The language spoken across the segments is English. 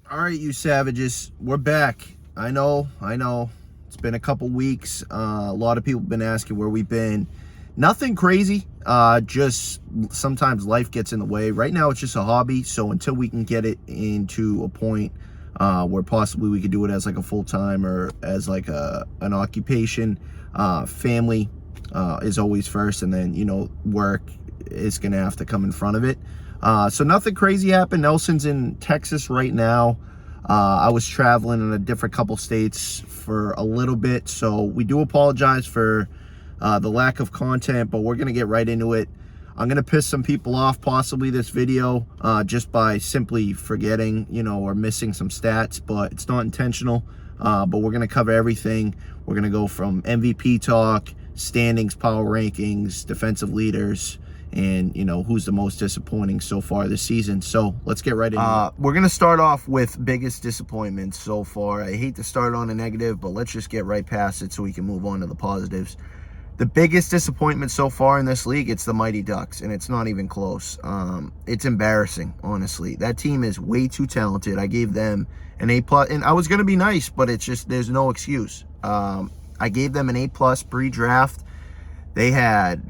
All right, you savages, we're back. I know. It's been a couple weeks. A lot of people have been asking where we've been. Nothing crazy. Just sometimes life gets in the way. Right now, it's just a hobby. So until we can get it into a point where possibly we could do it as like a full time or as like an occupation, family is always first, and then work is gonna have to come in front of it. So nothing crazy happened. Nelson's in Texas right now. I was traveling in a different couple states for a little bit, so we do apologize for the lack of content, but we're going to get right into it. I'm going to piss some people off possibly this video just by simply forgetting, or missing some stats, but it's not intentional. But we're going to cover everything. We're going to go from MVP talk, standings, power rankings, defensive leaders, and who's the most disappointing so far this season. So let's get right into it. We're gonna start off with biggest disappointments so far. I hate to start on a negative, but let's just get right past it so we can move on to the positives. The biggest disappointment so far in this league, it's the Mighty Ducks, and it's not even close. It's embarrassing, honestly. That team is way too talented. I gave them an A+, and I was gonna be nice, but it's just there's no excuse. I gave them an A+ pre-draft. They had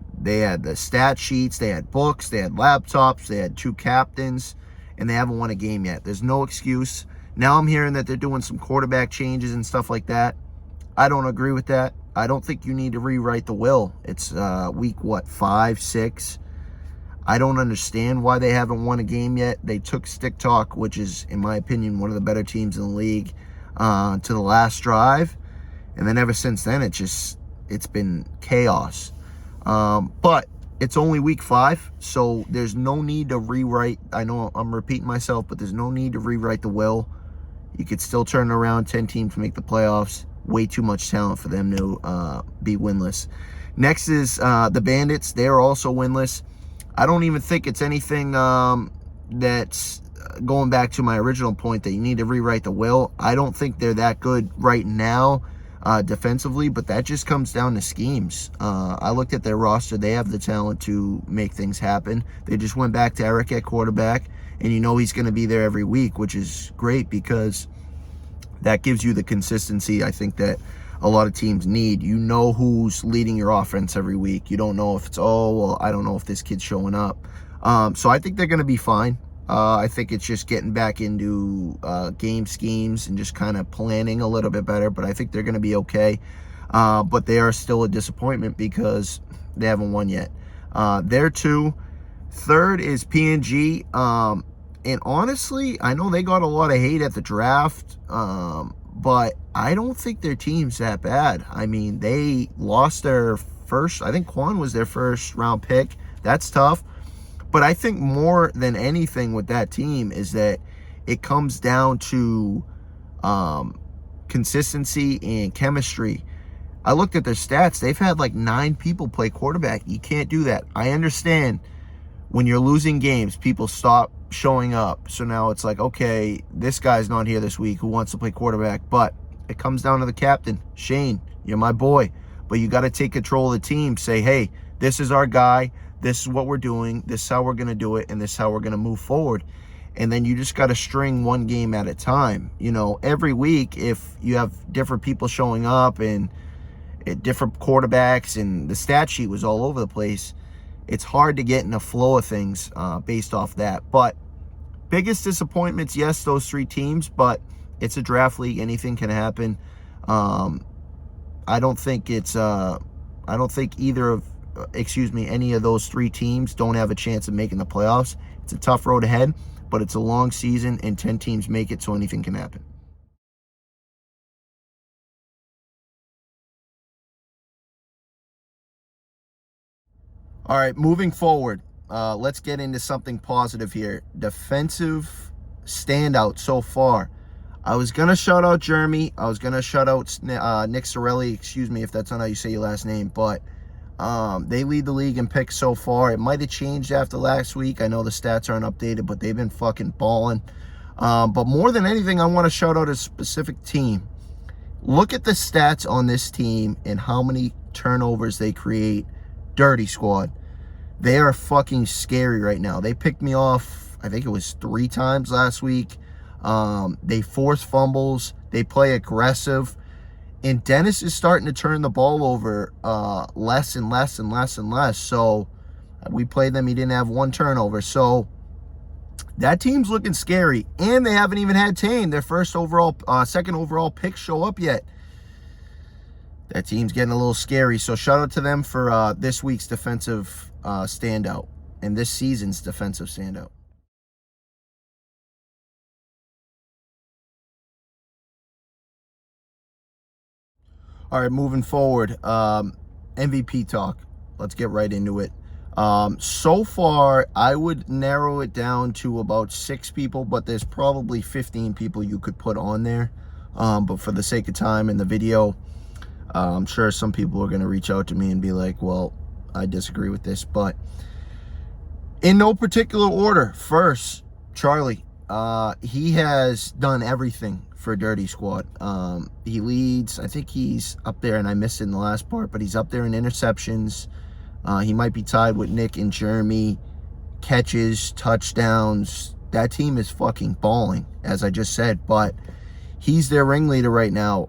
the stat sheets, they had books, they had laptops, they had 2 captains, and they haven't won a game yet. There's no excuse. Now I'm hearing that they're doing some quarterback changes and stuff like that. I don't agree with that. I don't think you need to rewrite the will. It's week, 5, 6? I don't understand why they haven't won a game yet. They took Stick Talk, which is, in my opinion, one of the better teams in the league, to the last drive. And then ever since then, it's been chaos. But it's only week 5, so there's no need to rewrite. I know I'm repeating myself, but there's no need to rewrite the will. You could still turn around. 10 teams to make the playoffs. Way too much talent for them to be winless. Next is the Bandits. They're also winless. I don't even think it's anything that's going back to my original point that you need to rewrite the will. I don't think they're that good right now defensively, but that just comes down to schemes. I looked at their roster. They have the talent to make things happen. They just went back to Eric at quarterback, and he's going to be there every week, which is great because that gives you the consistency I think that a lot of teams need. You know who's leading your offense every week. You don't know if it's, I don't know if this kid's showing up. So I think they're going to be fine. I think it's just getting back into game schemes and just kind of planning a little bit better, but I think they're going to be okay. But they are still a disappointment because they haven't won yet. They're 2. Third is PNG. And honestly, I know they got a lot of hate at the draft, but I don't think their team's that bad. I mean, they lost their first, I think Quan was their first round pick. That's tough. But I think more than anything with that team is that it comes down to consistency and chemistry. I looked at their stats. They've had like 9 people play quarterback. You can't do that. I understand when you're losing games, people stop showing up. So now it's like, okay, this guy's not here this week. Who wants to play quarterback? But it comes down to the captain. Shane, you're my boy. But you got to take control of the team. Say, hey, this is our guy. This is what we're doing. This is how we're going to do it. And this is how we're going to move forward. And then you just got to string one game at a time. Every week, if you have different people showing up and different quarterbacks and the stat sheet was all over the place, it's hard to get in a flow of things based off that. But biggest disappointments, yes, those 3 teams, but it's a draft league. Anything can happen. I don't think any of those 3 teams don't have a chance of making the playoffs. It's a tough road ahead, but it's a long season and 10 teams make it, so anything can happen. All right, moving forward, let's get into something positive here. Defensive standout so far. I was going to shout out Jeremy. I was going to shout out Nick Sorelli, excuse me if that's not how you say your last name, but they lead the league in picks so far. It might have changed after last week. I know the stats aren't updated, but they've been fucking balling. But more than anything, I want to shout out a specific team. Look at the stats on this team and how many turnovers they create. Dirty Squad. They are fucking scary right now. They picked me off, I think it was 3 times last week. They force fumbles. They play aggressive. And Dennis is starting to turn the ball over less and less and less and less. So we played them. He didn't have one turnover. So that team's looking scary. And they haven't even had Tane, their second overall pick, show up yet. That team's getting a little scary. So shout out to them for this week's defensive standout and this season's defensive standout. All right, moving forward, MVP talk. Let's get right into it. So far, I would narrow it down to about 6 people, but there's probably 15 people you could put on there. But for the sake of time in the video, I'm sure some people are going to reach out to me and be like, well, I disagree with this. But in no particular order, first, Charlie. He has done everything for Dirty Squad. He leads, I think he's up there, and I missed it in the last part, but he's up there in interceptions. He might be tied with Nick and Jeremy. Catches, touchdowns. That team is fucking balling, as I just said, but he's their ringleader right now.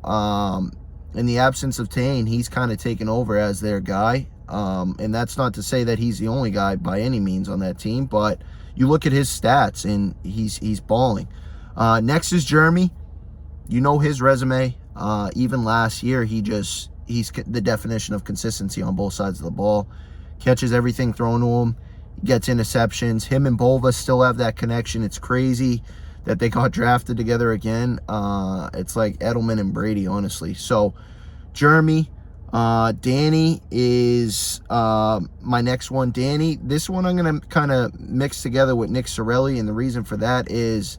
In the absence of Tane, he's kind of taken over as their guy. And that's not to say that he's the only guy by any means on that team, but you look at his stats and he's balling. Next is Jeremy. You know his resume. Even last year, he's the definition of consistency on both sides of the ball. Catches everything thrown to him. Gets interceptions. Him and Bova still have that connection. It's crazy that they got drafted together again. It's like Edelman and Brady, honestly. So, Jeremy. Danny is my next one. Danny, this one I'm going to kind of mix together with Nick Sorelli, and the reason for that is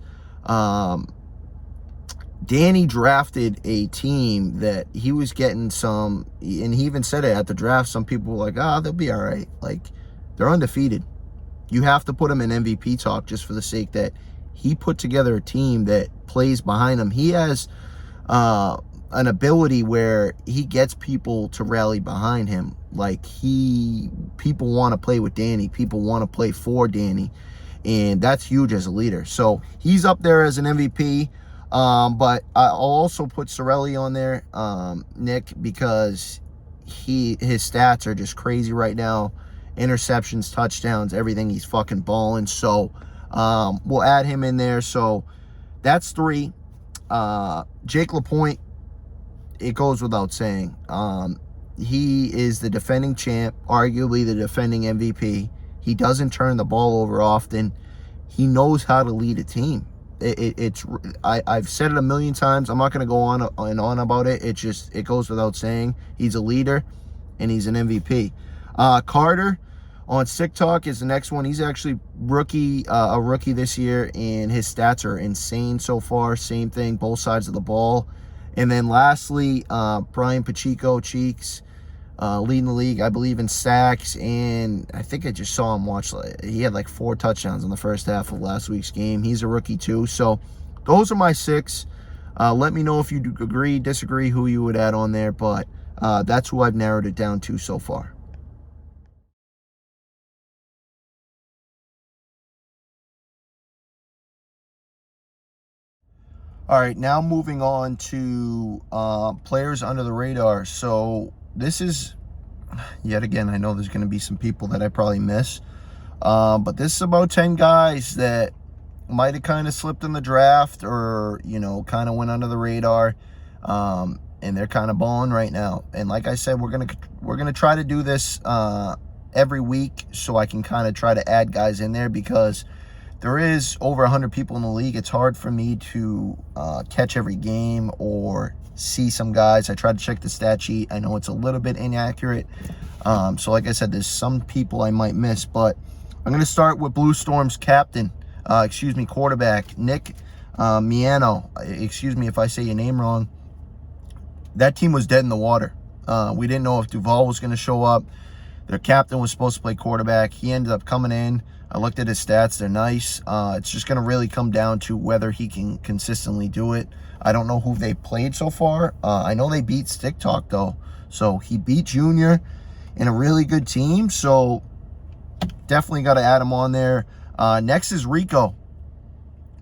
Danny drafted a team that he was getting some, and he even said it at the draft, some people were like, they'll be all right. Like, they're undefeated. You have to put him in MVP talk just for the sake that he put together a team that plays behind him. He has an ability where he gets people to rally behind him. Like, people want to play with Danny. People want to play for Danny. And that's huge as a leader. So he's up there as an MVP. But I'll also put Sorelli on there, Nick, because his stats are just crazy right now. Interceptions, touchdowns, everything. He's fucking balling. So we'll add him in there. So that's 3. Jake LaPointe, it goes without saying. He is the defending champ, arguably the defending MVP. He doesn't turn the ball over often. He knows how to lead a team. I've said it a million times. I'm not going to go on and on about it. It goes without saying. He's a leader, and he's an MVP. Carter on Sick Talk is the next one. He's actually a rookie this year, and his stats are insane so far. Same thing, both sides of the ball. And then lastly, Brian Pacheco, Cheeks, leading the league, I believe, in sacks. And I think I just saw him he had like 4 touchdowns in the first half of last week's game. He's a rookie too. So those are my 6. Let me know if you agree, disagree, who you would add on there. But that's who I've narrowed it down to so far. All right, now moving on to players under the radar. So this is, yet again, I know there's going to be some people that I probably miss. But this is about 10 guys that might have kind of slipped in the draft or, kind of went under the radar. And they're kind of balling right now. And like I said, we're gonna try to do this every week so I can kind of try to add guys in there because there is over 100 people in the league. It's hard for me to catch every game or see some guys. I tried to check the stat sheet. I know it's a little bit inaccurate. So like I said, there's some people I might miss, but I'm going to start with Blue Storm's captain, quarterback, Nick Miano. Excuse me if I say your name wrong. That team was dead in the water. We didn't know if Duval was going to show up. Their captain was supposed to play quarterback. He ended up coming in. I looked at his stats. They're nice. It's just going to really come down to whether he can consistently do it. I don't know who they played so far. I know they beat Stick Talk, though. So he beat Junior in a really good team. So definitely got to add him on there. Next is Rico.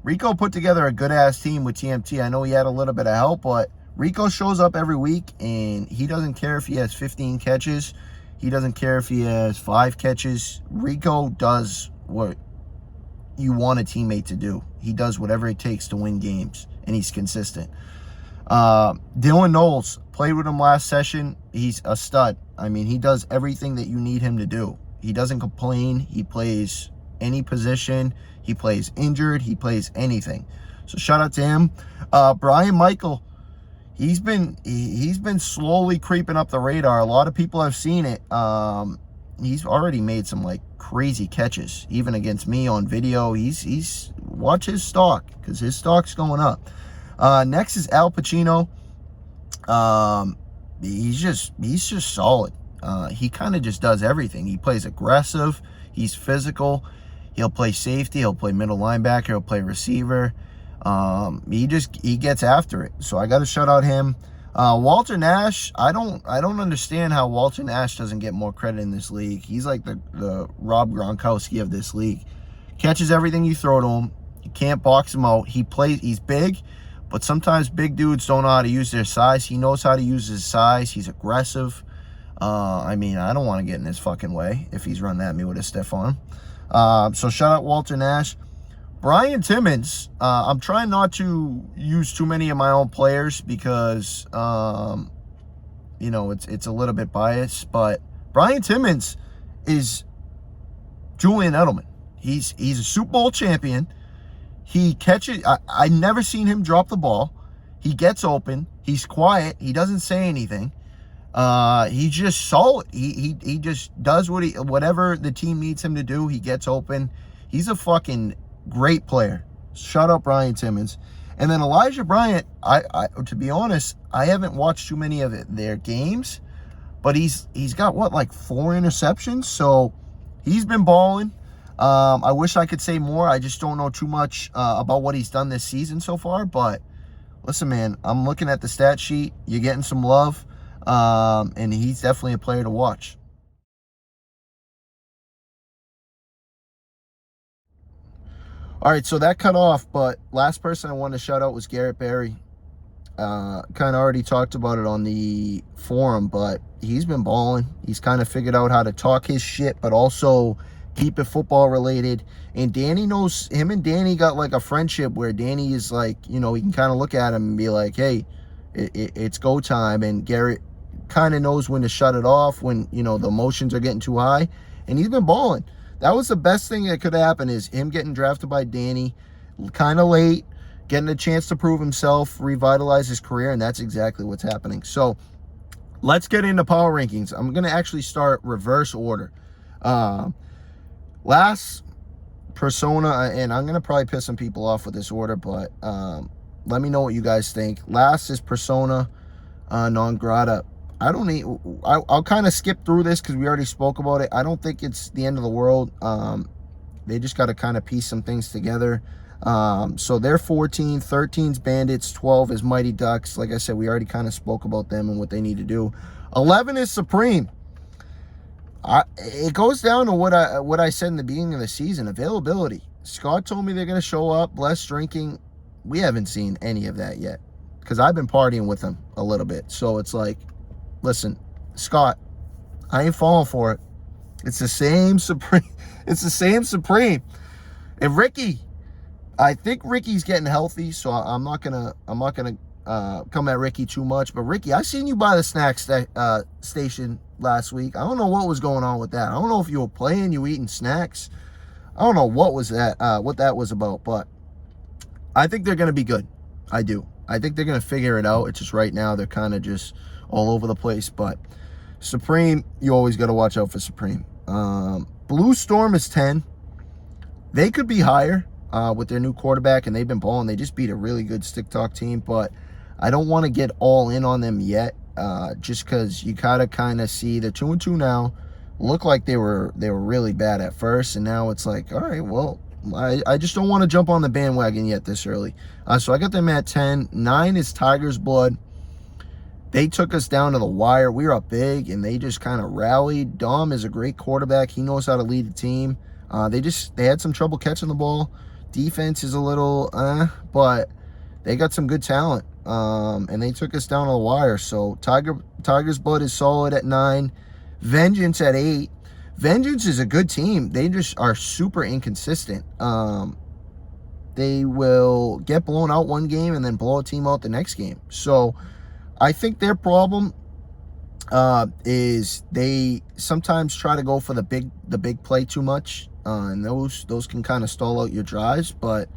Rico put together a good-ass team with TMT. I know he had a little bit of help, but Rico shows up every week, and he doesn't care if he has 15 catches. He doesn't care if he has 5 catches. Rico does what you want a teammate to do. He does whatever it takes to win games, and he's consistent. Dylan Knowles, played with him last session. He's a stud. I mean, he does everything that you need him to do. He doesn't complain. He plays any position. He plays injured. He plays anything. So shout out to him. Brian Michael, he's been slowly creeping up the radar. A lot of people have seen it. He's already made some like crazy catches, even against me on video. He's watch his stock, because his stock's going up. Next is Al Pacino. He's just solid. He kind of just does everything. He plays aggressive. He's physical. He'll play safety. He'll play middle linebacker. He'll play receiver. He gets after it. So I got to shout out him. Walter Nash, I don't understand how Walter Nash doesn't get more credit in this league. He's like the Rob Gronkowski of this league. Catches everything you throw to him. You can't box him out. He's big, but sometimes big dudes don't know how to use their size. He knows how to use his size. He's aggressive. I mean, I don't want to get in his fucking way if he's running at me with a stiff arm. So shout out Walter Nash. Brian Timmons, I'm trying not to use too many of my own players because, you know, it's a little bit biased. But Brian Timmons is Julian Edelman. He's a Super Bowl champion. He catches. I never seen him drop the ball. He gets open. He's quiet. He doesn't say anything. He's just solid. He just does whatever the team needs him to do. He gets open. He's a fucking great player. Shout out Brian Timmons. And then Elijah Bryant, I to be honest, I haven't watched too many of their games, but he's got what, like 4 interceptions. So he's been balling. I wish I could say more. I just don't know too much about what he's done this season so far. But listen, man, I'm looking at the stat sheet. You're getting some love. And he's definitely a player to watch. All right, so that cut off, but last person I wanted to shout out was Garrett Berry. Kind of already talked about it on the forum, but he's been balling. He's kind of figured out how to talk his shit, but also keep it football related. And Danny knows, him and Danny got like a friendship where Danny is like, you know, he can kind of look at him and be like, hey, it's go time. And Garrett kind of knows when to shut it off when, you know, the emotions are getting too high. And he's been balling. That was the best thing that could happen, is him getting drafted by Danny kind of late, getting a chance to prove himself, revitalize his career, and that's exactly what's happening. So let's get into power rankings. I'm going to actually start reverse order. Last persona, and I'm going to probably piss some people off with this order, but let me know what you guys think. Last is persona non grata. I'll kind of skip through this because we already spoke about it. I don't think it's the end of the world. They just got to kind of piece some things together. So they're 14, 13's Bandits, 12 is Mighty Ducks. Like I said, we already kind of spoke about them and what they need to do. 11 is Supreme. It goes down to what I said in the beginning of the season, availability. Scott told me they're going to show up, less drinking. We haven't seen any of that yet because I've been partying with them a little bit. So it's like, listen, Scott, I ain't falling for it. It's the same Supreme. It's the same Supreme. And Ricky, I think Ricky's getting healthy, so I'm not gonna come at Ricky too much. But Ricky, I seen you by the snack station last week. I don't know what was going on with that. I don't know if you were playing, you eating snacks. I don't know what that was about. But I think they're gonna be good. I do. I think they're gonna figure it out. It's just right now they're kind of just all over the place. But Supreme, you always got to watch out for Supreme. Blue Storm is 10. They could be higher with their new quarterback, and they've been balling. They just beat a really good stick talk team, but I don't want to get all in on them yet, just because you gotta kind of see they're 2-2 now. Look like they were really bad at first, and now it's like, all right, well, I just don't want to jump on the bandwagon yet this early. So I got them at 10. 9 is Tiger's Blood. They took us down to the wire. We were up big, and they just kind of rallied. Dom is a great quarterback. He knows how to lead the team. They had some trouble catching the ball. defense is a little, but they got some good talent. And they took us down to the wire. So Tiger's Blood is solid at 9. Vengeance at 8. Vengeance is a good team. They just are super inconsistent. They will get blown out one game and then blow a team out the next game. So I think their problem is they sometimes try to go for the big play too much, and those can kind of stall out your drives. But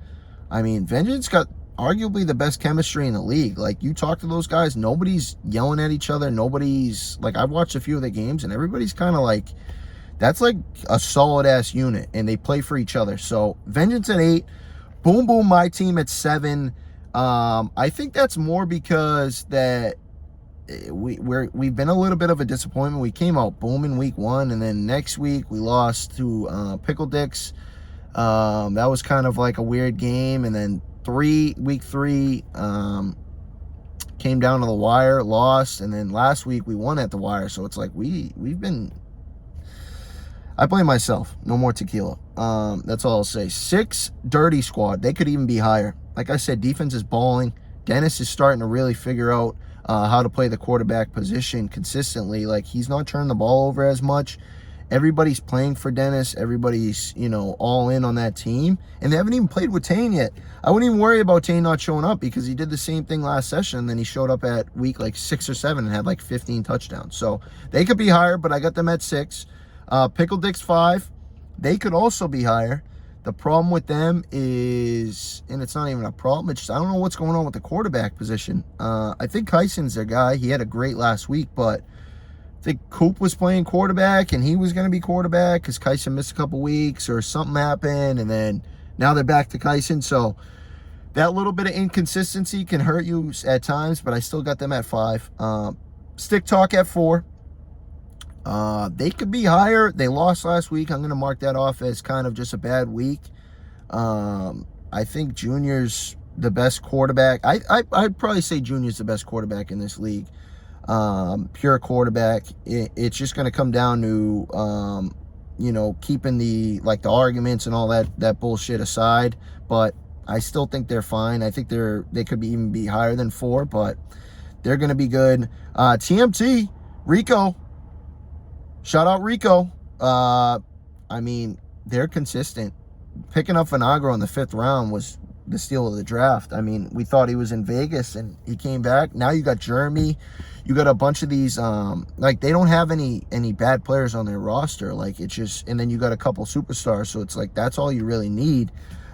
I mean, Vengeance got arguably the best chemistry in the league. Like, you talk to those guys, nobody's yelling at each other. Nobody's like, I've watched a few of the games and everybody's kind of like, that's like a solid ass unit, and they play for each other. So Vengeance at 8, Boom Boom, my team, at 7. I think that's more because that we've been a little bit of a disappointment. We came out booming week 1, and then next week we lost to Pickle Dicks. That was kind of like a weird game. And then week 3 came down to the wire, lost, and then last week we won at the wire. So it's like we've been, I blame myself. No more tequila. That's all I'll say. 6, Dirty Squad. They could even be higher. Like I said, defense is balling. Dennis is starting to really figure out how to play the quarterback position consistently. Like, he's not turning the ball over as much. Everybody's playing for Dennis. Everybody's, all in on that team. And they haven't even played with Tane yet. I wouldn't even worry about Tane not showing up, because he did the same thing last session. Then he showed up at week like 6 or 7 and had like 15 touchdowns. So they could be higher, but I got them at 6. Pickle Dicks 5. They could also be higher. The problem with them is, and it's not even a problem, it's just, I don't know what's going on with the quarterback position. I think Kyson's their guy. He had a great last week, but I think Coop was playing quarterback, and he was going to be quarterback because Kyson missed a couple weeks or something happened, and then now they're back to Kyson. So that little bit of inconsistency can hurt you at times, but I still got them at 5. Stick Talk at 4. They could be higher. They lost last week. I'm going to mark that off as kind of just a bad week. I think Junior's the best quarterback. I'd probably say Junior's the best quarterback in this league. Pure quarterback. It's just going to come down to, keeping the arguments and all that bullshit aside. But I still think they're fine. I think they could even be higher than 4, but they're going to be good. TMT, Rico. Shout out Rico. I mean, they're consistent. Picking up Vinagro in the 5th round was the steal of the draft. I mean, we thought he was in Vegas and he came back. Now you got Jeremy. You got a bunch of these, they don't have any bad players on their roster. Like, it's just, and then you got a couple superstars. So it's like, that's all you really need.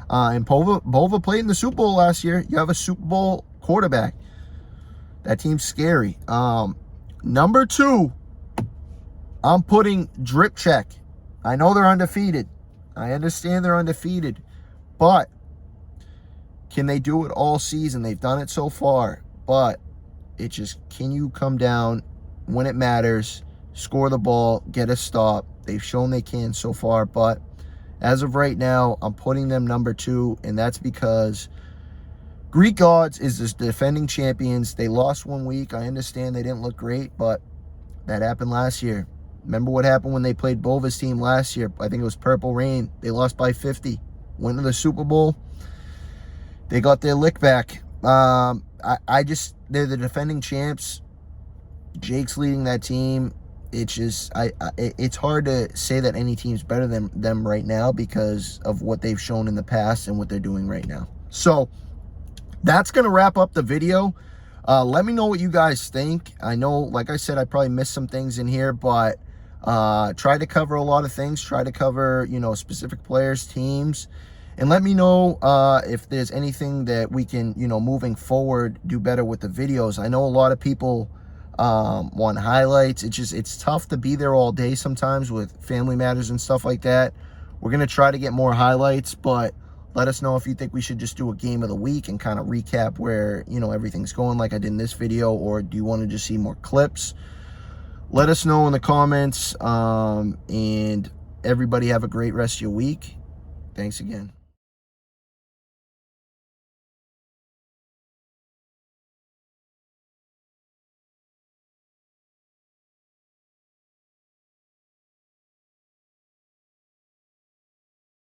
And Bova played in the Super Bowl last year. You have a Super Bowl quarterback. That team's scary. Number 2, I'm putting Drip Check. I know they're undefeated. I understand they're undefeated. But can they do it all season? They've done it so far. But it just, can you come down when it matters, score the ball, get a stop? They've shown they can so far. But as of right now, I'm putting them number 2. And that's because Greek Gods is the defending champions. They lost one week. I understand they didn't look great, but that happened last year. Remember what happened when they played Bova's team last year? I think it was Purple Rain. They lost by 50. Went to the Super Bowl. They got their lick back. They're the defending champs. Jake's leading that team. It's just, it's hard to say that any team's better than them right now because of what they've shown in the past and what they're doing right now. So that's going to wrap up the video. Let me know what you guys think. I know, like I said, I probably missed some things in here, but try to cover a lot of things. Try to cover, specific players, teams. And let me know if there's anything that we can, moving forward, do better with the videos. I know a lot of people want highlights. It's tough to be there all day sometimes with family matters and stuff like that. We're going to try to get more highlights, but let us know if you think we should just do a game of the week and kind of recap where, everything's going like I did in this video, or do you want to just see more clips? Let us know in the comments, and everybody have a great rest of your week. Thanks again.